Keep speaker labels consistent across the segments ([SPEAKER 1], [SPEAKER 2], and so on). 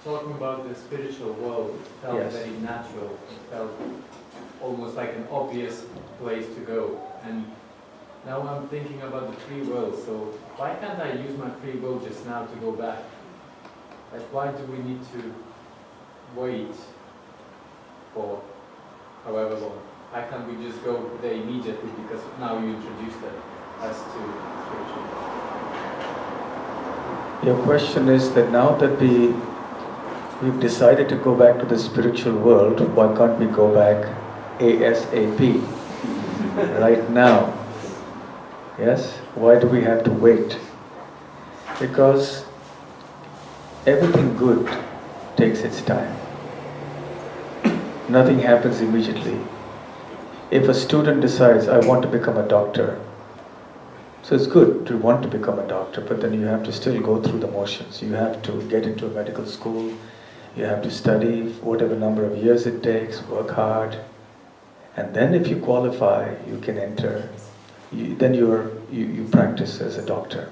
[SPEAKER 1] talking about the spiritual world, it felt
[SPEAKER 2] Yes.
[SPEAKER 1] very natural. It felt almost like an obvious place to go. And now I'm thinking about the free will. So why can't I use my free will just now to go back? Like, why do we need to wait for however long? Why can't we just go there immediately? Because now you introduced us to spiritual.
[SPEAKER 2] Your question is that now that we've decided to go back to the spiritual world, why can't we go back ASAP, right now? Yes? Why do we have to wait? Because everything good takes its time. Nothing happens immediately. If a student decides, I want to become a doctor, so it's good to want to become a doctor, but then you have to still go through the motions. You have to get into a medical school, you have to study whatever number of years it takes, work hard, and then if you qualify, you can enter. Then you practice as a doctor.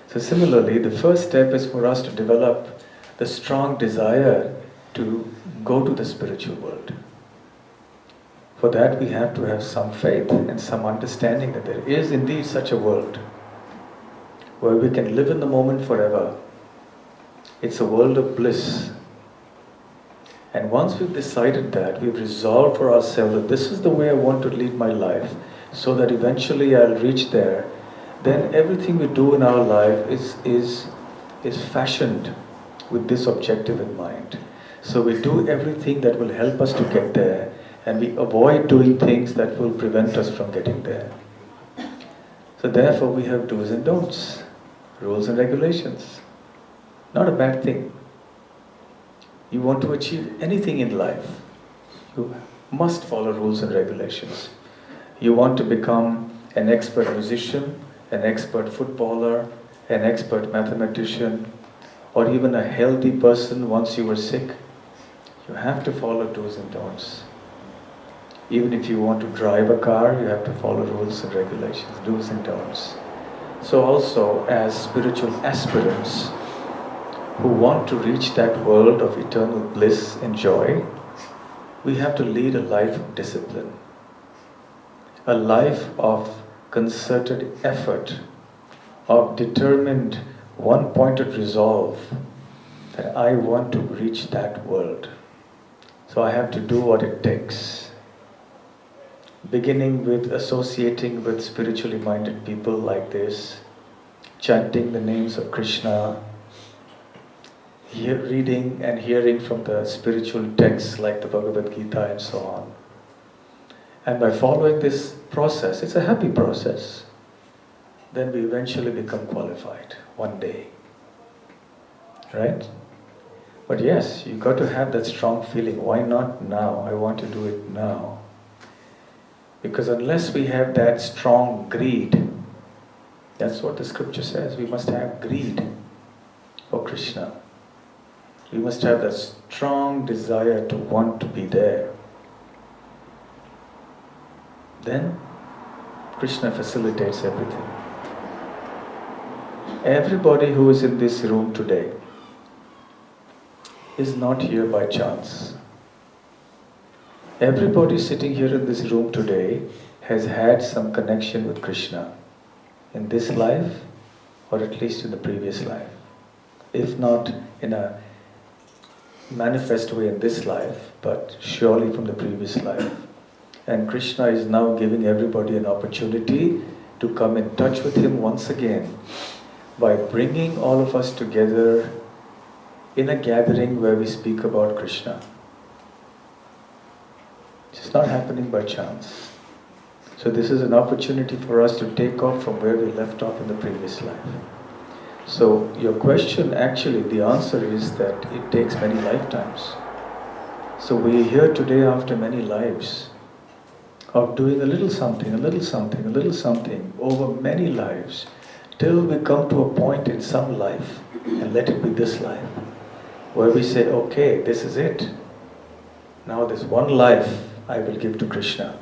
[SPEAKER 2] So similarly, the first step is for us to develop the strong desire to go to the spiritual world. For that we have to have some faith and some understanding that there is indeed such a world where we can live in the moment forever. It's a world of bliss. And once we've decided that, we've resolved for ourselves that this is the way I want to lead my life, so that eventually I'll reach there, then everything we do in our life is fashioned with this objective in mind. So we do everything that will help us to get there, and we avoid doing things that will prevent us from getting there. So therefore we have do's and don'ts, rules and regulations. Not a bad thing. You want to achieve anything in life, you must follow rules and regulations. You want to become an expert musician, an expert footballer, an expert mathematician, or even a healthy person once you were sick, you have to follow do's and don'ts. Even if you want to drive a car, you have to follow rules and regulations, do's and don'ts. So also, as spiritual aspirants who want to reach that world of eternal bliss and joy, we have to lead a life of discipline, a life of concerted effort, of determined, one-pointed resolve that I want to reach that world. So I have to do what it takes. Beginning with associating with spiritually minded people like this, chanting the names of Krishna, reading and hearing from the spiritual texts like the Bhagavad Gita and so on. And by following this process, it's a happy process, then we eventually become qualified one day. Right? But yes, you got to have that strong feeling. Why not now? I want to do it now. Because unless we have that strong greed, that's what the scripture says, we must have greed for Krishna. We must have that strong desire to want to be there. Then Krishna facilitates everything. Everybody who is in this room today is not here by chance. Everybody sitting here in this room today has had some connection with Krishna in this life, or at least in the previous life. If not in a manifest way in this life, but surely from the previous life. And Krishna is now giving everybody an opportunity to come in touch with Him once again by bringing all of us together in a gathering where we speak about Krishna. It's not happening by chance. So this is an opportunity for us to take off from where we left off in the previous life. So your question, actually, the answer is that it takes many lifetimes. So we are here today after many lives of doing a little something, a little something, a little something over many lives, till we come to a point in some life, and let it be this life, where we say, okay, this is it. Now this one life I will give to Krishna.